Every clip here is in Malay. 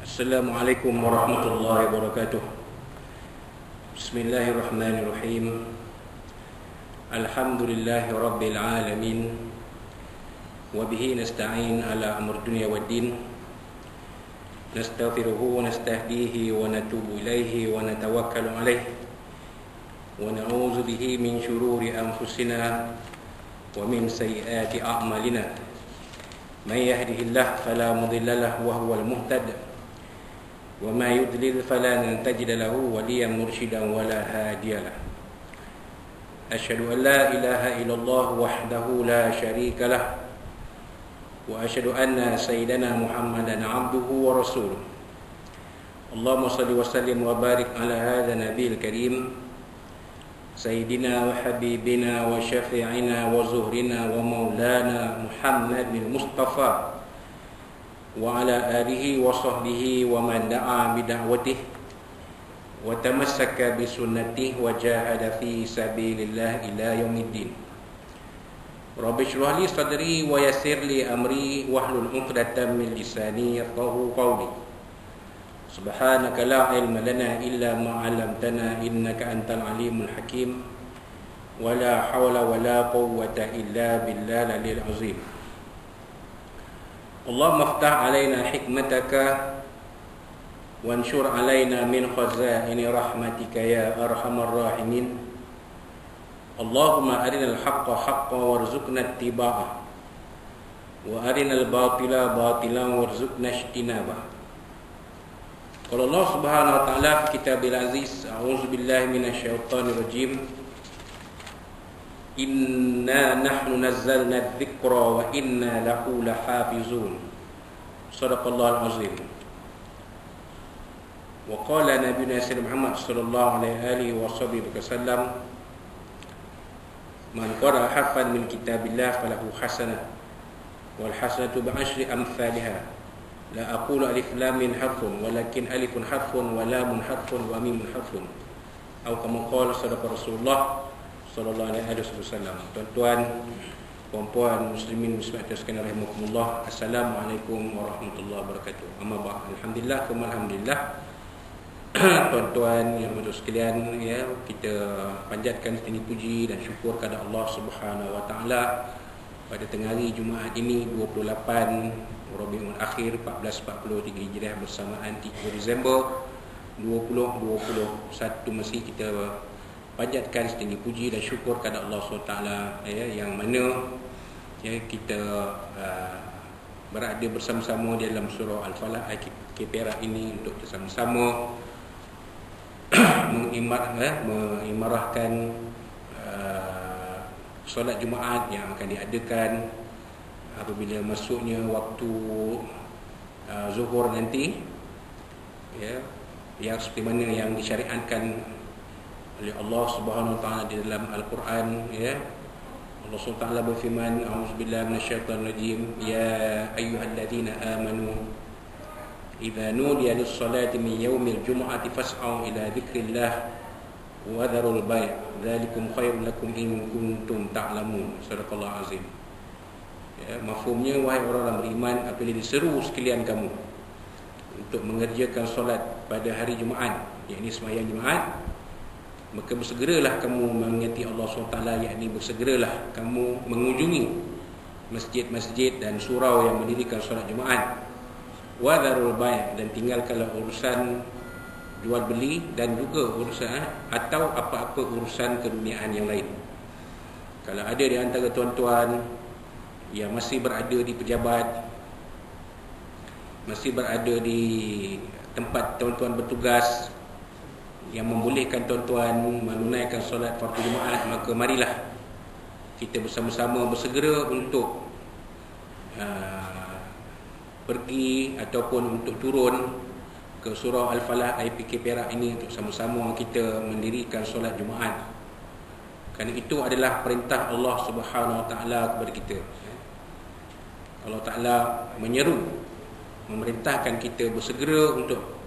Assalamualaikum warahmatullahi wabarakatuh. Bismillahirrahmanirrahim. Alhamdulillahi rabbil alamin. Wa bihi nasta'in ala amr dunya waddin. Nastaghfiruhu wa nastahdihi wa natubu ilaihi wa natawakkalu alaihi. Wa na'udzu bihi min shururi anfusina wa min sayyiati a'malina. May yahdihillahu fala mudilla lahu wa huwal muhtadi. وما يضلل فلا تجد له وليا مرشدا ولا هاديا له. أشهد أن لا إله إلا الله وحده لا شريك له وأشهد أن سيدنا محمدا عبده ورسوله. اللهم صل وسلم وبارك على هذا النبي الكريم سيدنا وحبيبنا وشفيعنا وزهرنا ومولانا محمد المصطفى وعلى آله وصحبه ومن دعا بدعوته وتمسك بسنته وجاهد في سبيل الله إلى يوم الدين. رب اشرح لي صدري ويسر لي أمري واحلل عقدة من لساني يفقهوا قولي. سبحانك لا علم لنا إلا ما علمتنا إنك أنت العليم الحكيم ولا حول ولا قوة إلا بالله العلي العظيم. اللهم افتح علينا حكمتك وانشر علينا من خزائن رحمتك يا أرحم الراحمين. اللهم أرنا الحق حقا وارزقنا اتباعه وأرنا الباطل باطلا وارزقنا اجتنابه. قال الله سبحانه وتعالى في كتابه العزيز أعوذ بالله من الشيطان الرجيم Inna nahnu nazzalna dzikra wa inna lahu lahafizun. Shadaqallahul azim. Wa qala nabiyuna sayyidina Muhammad sallallahu alaihi wasallam man qara harfan min kitabillah falahu hasanah wal hasanatu bi'ashri amsalha. La aqulu alif lam mim harfun walakin alifun harfun wa lamun harfun wa mimun harfun. Atau kama qala sadaqa Rasulullah sallallahu alaihi wasallam. Tuan-tuan, puan-puan, muslimin muslimat sekalian rahimakumullah. Assalamualaikum warahmatullahi wabarakatuh. Amma ba'd. Alhamdulillah, alhamdulillah. Tuan-tuan yang berdoa sekalian, ya, kita panjatkan setinggi puji dan syukur kepada Allah Subhanahu wa taala pada tengah hari Jumaat ini 28 Rabiul Akhir 1443 Hijriah bersamaan 3 Disember 2021 masih kita panjatkan setinggi puji dan syukur kepada Allah SWT, ya, yang mana, ya, kita berada bersama-sama di dalam surah Al-Falah ayat perak ini untuk bersama-sama mengimarahkan solat Jumaat yang akan diadakan apabila masuknya waktu zuhur nanti, ya, yang seperti mana yang disyariatkan oleh Allah Subhanahu wa taala di dalam Al-Quran, ya. Allah Subhanahu wa taala berfirman, a'udzubillahi minasyaitonir rajim, ya ayyuhalladzina amanu idza nudiya lis-salati min yaumil jumu'ati fas'au ila dzikrillah wa dharul bai' dzalikum khairul lakum in kuntum ta'lamun. Sadaqallahu azim. Ya, mafhumnya, wahai orang-orang beriman, apabila diseru sekalian kamu untuk mengerjakan solat pada hari Jumaat, yakni sembahyang Jumaat, maka bersegeralah kamu mengingati Allah SWT, yakni bersegeralah kamu mengunjungi masjid-masjid dan surau yang mendirikan solat Jumaat. Wa dharul bai', dan tinggalkanlah urusan jual beli dan juga urusan atau apa-apa urusan keduniaan yang lain. Kalau ada di antara tuan-tuan yang masih berada di pejabat, masih berada di tempat tuan-tuan bertugas yang membolehkan tuan-tuan menunaikan solat fardu Jumaat, maka marilah kita bersama-sama bersegera untuk pergi ataupun untuk turun ke surau Al-Falah IPK Perak ini untuk sama-sama kita mendirikan solat Jumaat. Kerana itu adalah perintah Allah Subhanahu wa taala kepada kita. Allah Taala menyeru, memerintahkan kita bersegera untuk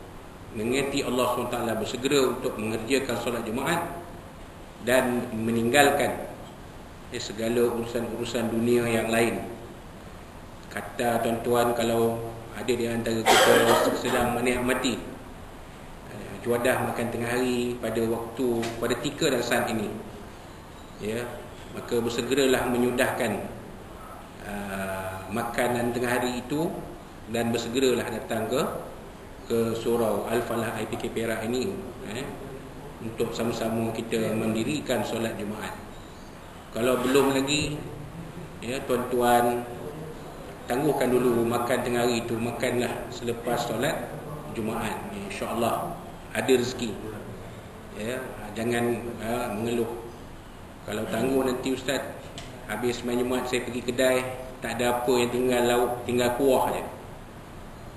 mengingati Allah SWT, bersegera untuk mengerjakan solat Jumaat dan meninggalkan segala urusan-urusan dunia yang lain. Kata tuan-tuan, kalau ada di antara kita sedang menikmati juadah makan tengah hari pada tika dan saat ini, ya, maka bersegeralah menyudahkan makanan tengah hari itu dan bersegeralah datang ke surau Al-Falah IPK Perak ini, untuk sama-sama kita mendirikan solat Jumaat. Kalau belum lagi, ya, tuan-tuan, tangguhkan dulu makan tengah hari itu, makanlah selepas solat Jumaat, insya-Allah ada rezeki, ya. Jangan mengeluh. Kalau tangguh nanti ustaz, habis main Jumaat saya pergi kedai, tak ada apa yang tinggal lauk, tinggal kuah je,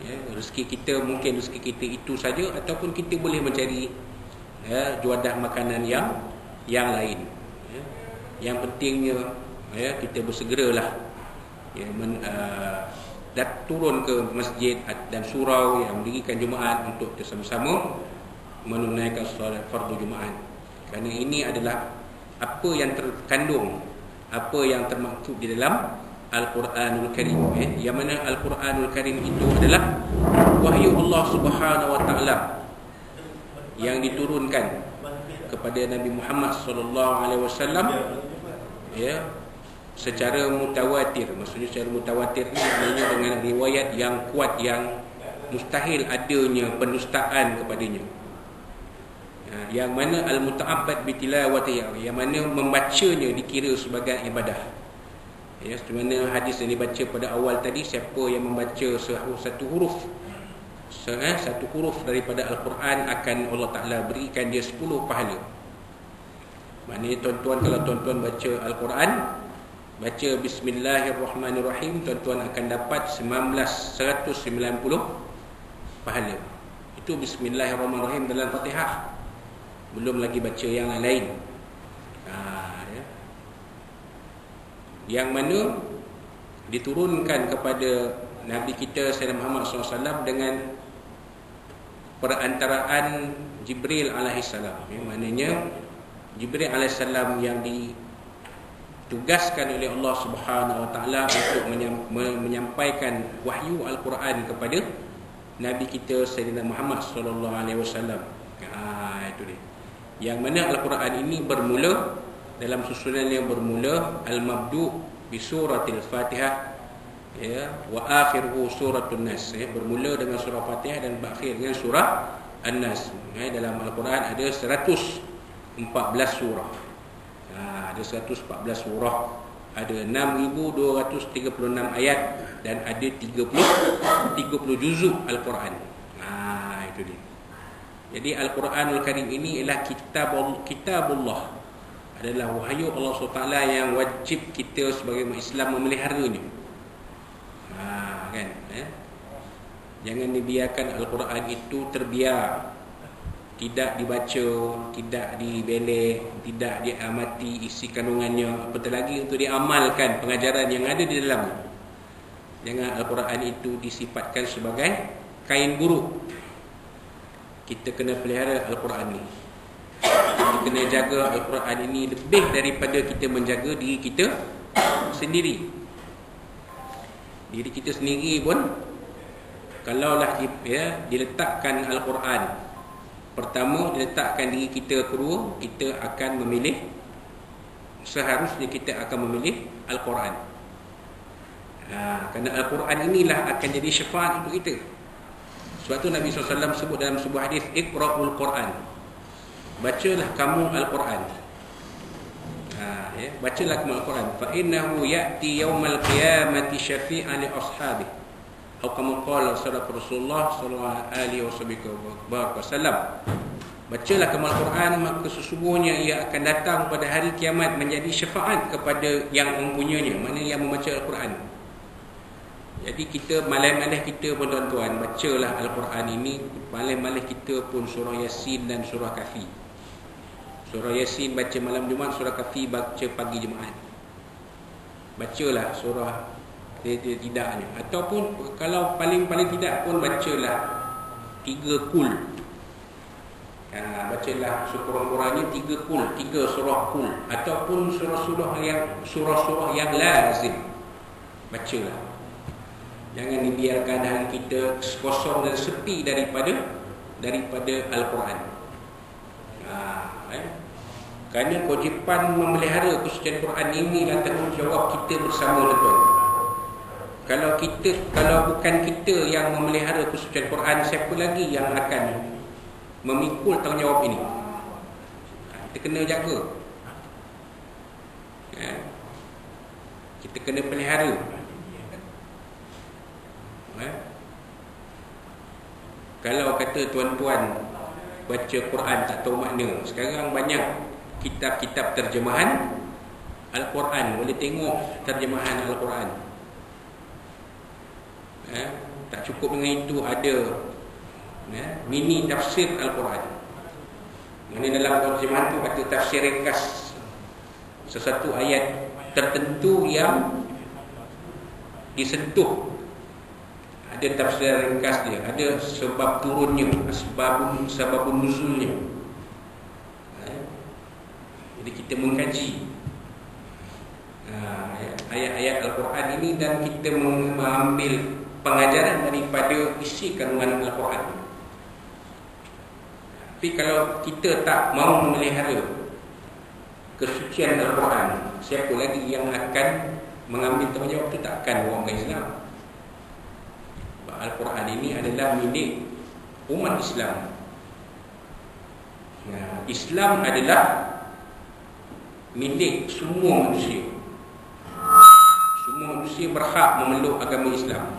ya. Rezeki kita mungkin rezeki kita itu saja, ataupun kita boleh mencari, ya, juadah makanan yang lain, ya. Yang pentingnya, ya, kita bersegeralah, ya, turun ke masjid dan surau yang mendirikan Jumaat untuk bersama-sama menunaikan solat fardu Jumaat. Kerana ini adalah apa yang terkandung, apa yang termaktub di dalam Al-Quranul Karim, yang mana Al-Quranul Karim itu adalah wahyu Allah Subhanahu wa taala yang diturunkan kepada Nabi Muhammad sallallahu alaihi wasallam, ya, secara mutawatir. Maksudnya secara mutawatir ni maknanya dengan riwayat yang kuat, yang mustahil adanya pendustaan kepadanya. Yang mana al-muta'abbad bi tilawatihi, yang mana membacanya dikira sebagai ibadah. Ya, seperti mana hadis yang dibaca pada awal tadi, siapa yang membaca satu huruf daripada Al-Quran akan Allah Ta'ala berikan dia 10 pahala. Maknanya tuan-tuan, kalau tuan-tuan baca Al-Quran, baca Bismillahirrahmanirrahim, tuan-tuan akan dapat 190 pahala. Itu Bismillahirrahmanirrahim dalam Fatihah, belum lagi baca yang lain, ya. Yang mana diturunkan kepada Nabi kita Sayyidina Muhammad SAW dengan perantaraan Jibril alaihissalam, ya. Maknanya Jibril alaihissalam yang ditugaskan oleh Allah Subhanahu wa taala untuk menyampaikan wahyu Al-Quran kepada Nabi kita Sayyidina Muhammad sallallahu alaihi wasallam. Itu dia. Yang mana Al-Quran ini bermula dalam susunan yang bermula al-mabdu' bi suratil Fatihah, ya, wa akhiruhu suratun Nas, ya, bermula dengan surah Fatihah dan berakhir dengan surah An-Nas. Dalam Al-Quran ada 114 surah. Ada 114 surah, ada 6,236 ayat dan ada 30 juzuk Al-Quran. Itu dia. Jadi Al-Quranul Karim ini ialah kitabullah, adalah wahyu Allah SWT yang wajib kita sebagai umat Islam memeliharanya. Kan? Jangan dibiarkan Al-Quran itu terbiar, tidak dibaca, tidak dibelek, tidak diamati isi kandungannya, apatah lagi untuk diamalkan pengajaran yang ada di dalam. Jangan Al-Quran itu disifatkan sebagai kain buruk. Kita kena pelihara Al-Quran ni. Kita kena jaga Al-Quran ini lebih daripada kita menjaga diri kita sendiri. Diri kita sendiri pun, kalaulah, ya, diletakkan Al-Quran pertama, diletakkan diri kita kedua, kita akan memilih, seharusnya kita akan memilih Al-Quran. Kerana Al-Quran inilah akan jadi syafaat untuk kita. Sebab tu Nabi SAW sebut dalam sebuah hadis, Iqra'ul Quran, bacalah kamu Al-Quran. Ya, bacalah kamu Al-Quran. Fa innahu ya'ti yaumal qiyamati syafi'an li ashabi. Atau kamu qala Rasulullah sallallahu alaihi wasallam. Bacalah kamu Al-Quran, maka sesungguhnya ia akan datang pada hari kiamat menjadi syafaat kepada yang mempunyainya, maknanya yang membaca Al-Quran. Jadi kita malam-malam kita pun tuan-tuan, bacalah Al-Quran ini. Malam-malam kita pun surah Yasin dan surah Kahfi. Surah Yasin baca malam Jumaat, surah Kahfi baca pagi Jumaat. Bacalah surah tidaknya. Ataupun kalau paling-paling tidak pun bacalah 3 kul. Bacalah sekurang-kurangnya 3 kul, 3 surah kul. Ataupun surah-surah yang lazim. Bacalah. Jangan dibiarkan hati kita kosong dan sepi daripada Al-Quran. Kerana kewajipan memelihara kesucian Quran ini adalah tanggungjawab kita bersama, tuan-tuan. Kalau bukan kita yang memelihara kesucian Quran, siapa lagi yang akan memikul tanggungjawab ini? Kita kena jaga. Kita kena pelihara. Kalau kata tuan-tuan baca Quran tak tahu makna, sekarang banyak kitab-kitab terjemahan Al-Quran. Boleh tengok terjemahan Al-Quran. Tak cukup dengan itu, ada mini tafsir Al-Quran. Mana dalam terjemahan tu ada tafsir ringkas sesuatu ayat tertentu yang disentuh. Ada tafsir ringkas dia, ada sebab turunnya, sebabun nuzulnya. Jadi kita mengkaji ayat-ayat Al-Quran ini dan kita mengambil pengajaran daripada isi kandungan Al-Quran. Tapi kalau kita tak mau memelihara kesucian Al-Quran, siapa lagi yang akan mengambil tanggungjawab itu? Takkan orang Islam. Al-Quran ini adalah milik umat Islam. Islam adalah milik semua manusia. Semua manusia berhak memeluk agama Islam.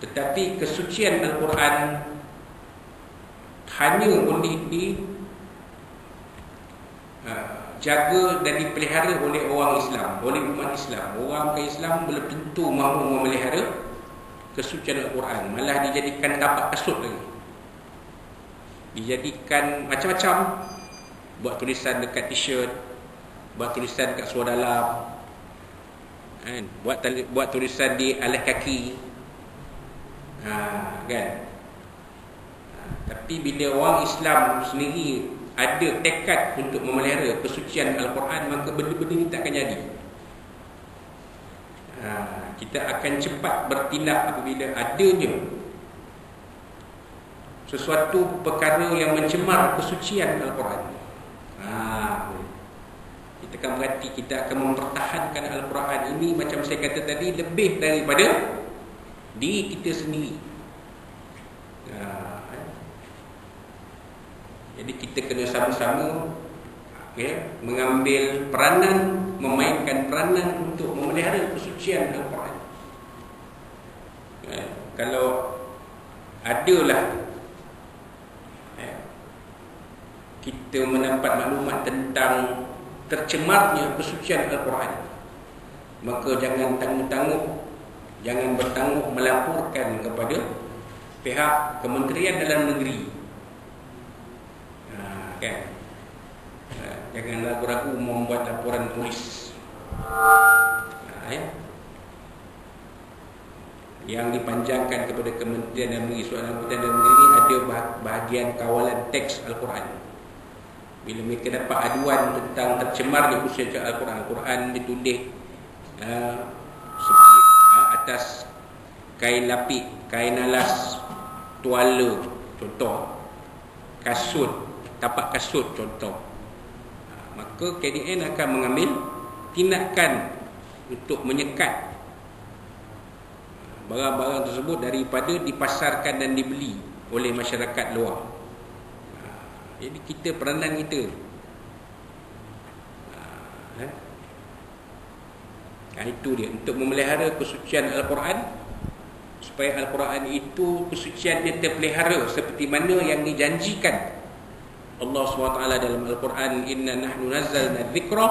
Tetapi kesucian Al-Quran hanya boleh dijaga dan dipelihara oleh orang Islam, oleh umat Islam. Orang bukan Islam belum tentu mahu memelihara kesucian Al-Quran. Malah dijadikan tapak kasut lagi, dijadikan macam-macam. Buat tulisan dekat t-shirt, buat tulisan dekat seluar dalam, buat tulisan di alas kaki, kan? Tapi bila orang Islam sendiri ada tekad untuk memelihara kesucian Al-Quran, maka benda-benda ini tak akan jadi. Kita akan cepat bertindak apabila adanya sesuatu perkara yang mencemar kesucian Al-Quran. Kita akan berhati, kita akan mempertahankan Al-Quran ini, macam saya kata tadi, lebih daripada diri kita sendiri. Jadi kita kena sama-sama mengambil peranan, memainkan peranan untuk memelihara kesucian Al-Quran. Kalau adalah kita mendapat maklumat tentang tercemarnya kesucian Al-Quran, maka jangan tangguh-tangguh, jangan bertangguh melaporkan kepada pihak Kementerian Dalam Negeri. Kan? Jangan ragu-ragu membuat laporan polis. Yang dipanjangkan kepada Kementerian Dalam Negeri. Soalan Kementerian Dalam Negeri ini ada bahagian kawalan teks Al-Quran. Bila mereka dapat aduan tentang tercemarnya kesucian Al-Quran, Al-Quran ditulis atas kain lapik, kain alas, tuala, contoh, kasut, tapak kasut, contoh, maka KDN akan mengambil tindakan untuk menyekat barang-barang tersebut daripada dipasarkan dan dibeli oleh masyarakat luar. Jadi kita, peranan kita, itu dia untuk memelihara kesucian Al-Quran, supaya Al-Quran itu kesucian dia terpelihara seperti mana yang dijanjikan Allah SWT dalam Al-Quran. Inna nahnu nazzalna dzikra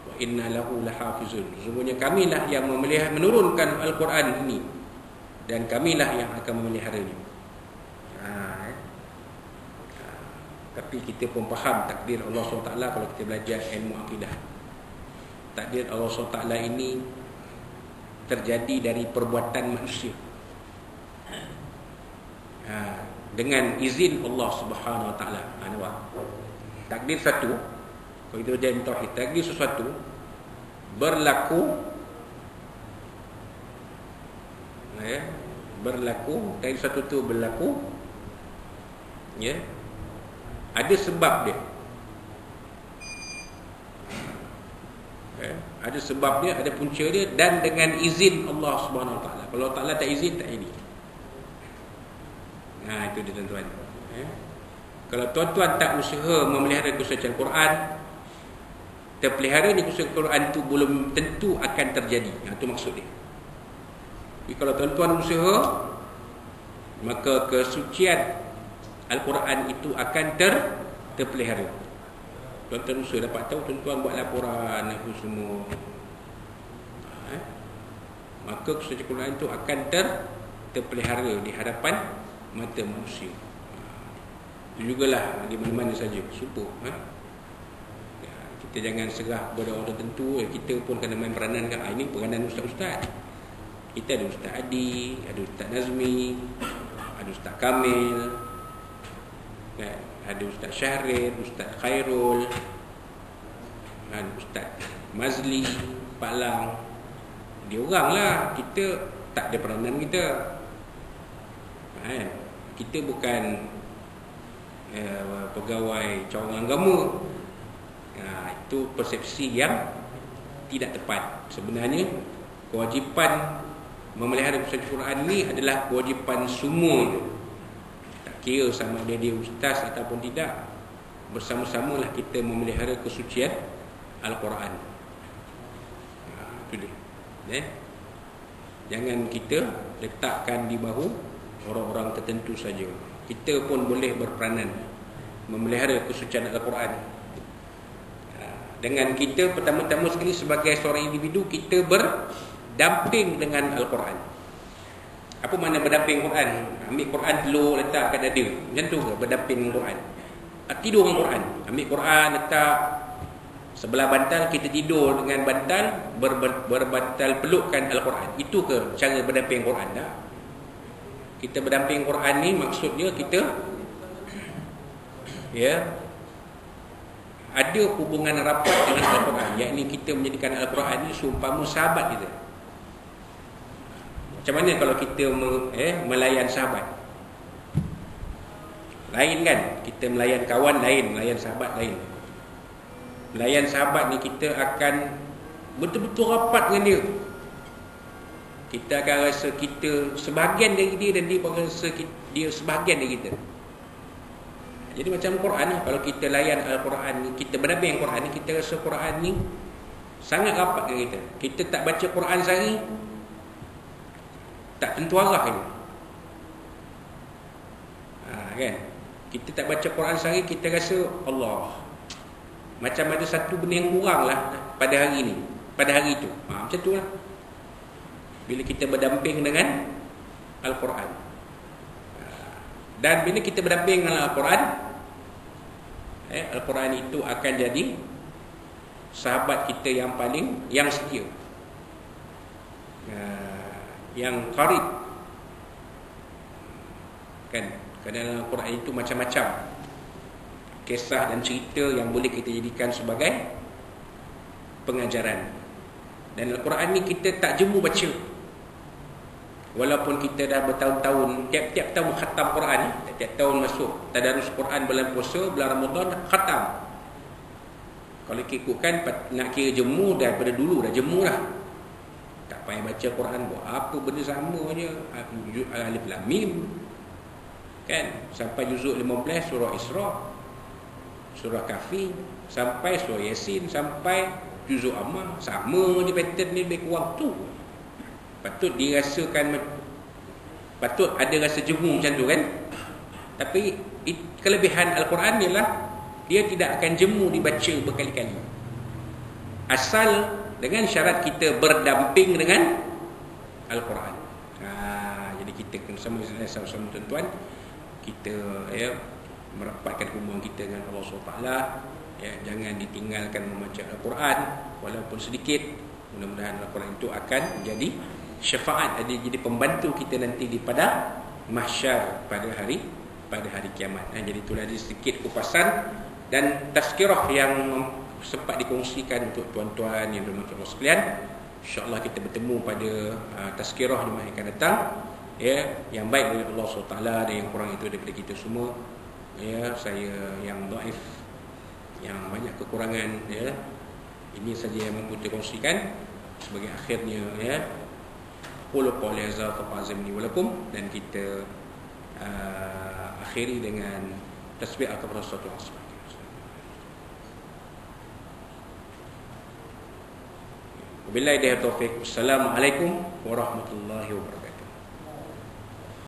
wa inna lahu lahafizun. Sesungguhnya kamilah yang menurunkan Al-Quran ini dan kamilah yang akan memeliharanya. Tapi kita pun faham takdir Allah SWT kalau kita belajar ilmu akidah. Takdir Allah SWT ini terjadi dari perbuatan manusia, dengan izin Allah Subhanahu Wa Taala. Takdir satu, kalau kita belajar tauhid, takdir sesuatu berlaku berlaku, dari satu tu berlaku, ya, ada sebab dia. Ada sebab dia, ada punca dia, dan dengan izin Allah Subhanahu Wa Taala. Kalau Taala tak izin, tak ini. Itu dia tuan-tuan. Kalau tuan-tuan tak usaha memelihara kesucian Quran, terpelihara ni kesucian Quran tu belum tentu akan terjadi. Itu maksud dia. Jadi kalau tuan-tuan usaha, maka kesucian Al-Quran itu akan terpelihara. Tuan-tuan usaha dapat tahu, tuan-tuan buat laporan apa semua, maka kesucian Quran itu akan terpelihara di hadapan mata manusia. Itu jugalah di mana-mana saja. Super. Kita jangan serah kepada orang tertentu. Kita pun kena main peranan kan. Ini peranan ustaz-ustaz. Kita ada Ustaz Adi, ada Ustaz Nazmi, ada Ustaz Kamil, ada Ustaz Syahril, Ustaz Khairul, dan Ustaz Mazli, Pak Lang. Dia orang lah. Kita tak ada peranan kita. Kita bukan pegawai cawangan agama. Itu persepsi yang tidak tepat. Sebenarnya kewajipan memelihara kesucian Quran ni adalah kewajipan semua. Tak kira sama dia ustaz ataupun tidak, bersama-samalah kita memelihara kesucian Al-Quran. Itu dia. Jangan kita letakkan di bahu orang-orang tertentu saja. Kita pun boleh berperanan memelihara kesucian Al-Quran. Dengan kita pertama-tama sekali sebagai seorang individu, kita berdamping dengan Al-Quran. Apa makna berdamping Quran? Ambil Quran telur letak kat dada, macam tu ke berdamping dengan Quran? Tidur dengan Quran. Ambil Quran letak sebelah bantal, kita tidur dengan bantal, berbantal pelukkan Al-Quran. Itu ke cara berdamping Quran? Tak? Kita berdamping Quran ni maksudnya kita ada hubungan rapat dengan Al-Quran, yakni kita menjadikan Al-Quran ni seumpama sahabat kita. Macam mana kalau kita melayan sahabat? Lain kan? Kita melayan kawan lain, melayan sahabat lain. Melayan sahabat ni kita akan betul-betul rapat dengan dia. Kita akan rasa kita sebahagian dari dia, dan dia pun rasa dia sebahagian dari kita. Jadi macam Quran ni, kalau kita layan Al-Quran ni, kita berdamping Quran ni, kita rasa Quran ni sangat rapat dengan kita. Kita tak baca Quran sehari, tak tentu arah ni. Kan? Kita tak baca Quran sehari, kita rasa Allah, macam ada satu benda yang kurang lah pada hari ni, pada hari tu. Macam tu lah. Bila kita berdamping dengan Al-Quran. Dan bila kita berdamping dengan Al-Quran, Al-Quran itu akan jadi sahabat kita yang setia, yang qarib. Kan? Kerana Al-Quran itu macam-macam kisah dan cerita yang boleh kita jadikan sebagai pengajaran. Dan Al-Quran ni kita tak jemu baca. Walaupun kita dah bertahun-tahun, tiap-tiap tahun khatam Quran, tiap tahun masuk tadarus Quran bulan puasa, bulan Ramadan, khatam. Kalau ikutkan nak kira jemu, daripada dulu dah jemu lah. Tak payah baca Quran, buat apa benda sama je. Alif Lam Mim, kan? Sampai juzuk 15 surah Isra, surah Kahfi, sampai surah Yasin, sampai juzuk Amma. Sama je pattern ni, lebih kurang tu. Patut dirasakan, patut ada rasa jemu macam tu kan. Tapi kelebihan Al-Quran ialah dia tidak akan jemu dibaca berkali-kali, asal dengan syarat kita berdamping dengan Al-Quran. Jadi kita kena sama-sama tuan-tuan, kita merapatkan hubungan kita dengan Allah SWT. Jangan ditinggalkan membaca Al-Quran walaupun sedikit. Mudah-mudahan Al-Quran itu akan jadi syafaat, jadi pembantu kita nanti di pada mahsyar pada hari kiamat. Jadi itulah sedikit kupasan dan tazkirah yang sempat dikongsikan untuk tuan-tuan yang bermakna sekalian. InsyaAllah kita bertemu pada tazkirah di masa akan datang, ya, yang baik dari Allah SWT dan yang kurang itu daripada kita semua. Ya, saya yang dhaif, yang banyak kekurangan, ya, ini saja yang mampu kita kongsikan sebagai akhirnya, ya. Qul qawli hadza fa'azimni wa lakum, dan kita akhiri dengan tasbih atau salatu asma. Wabillahi taufiq. Wassalamualaikum warahmatullahi wabarakatuh.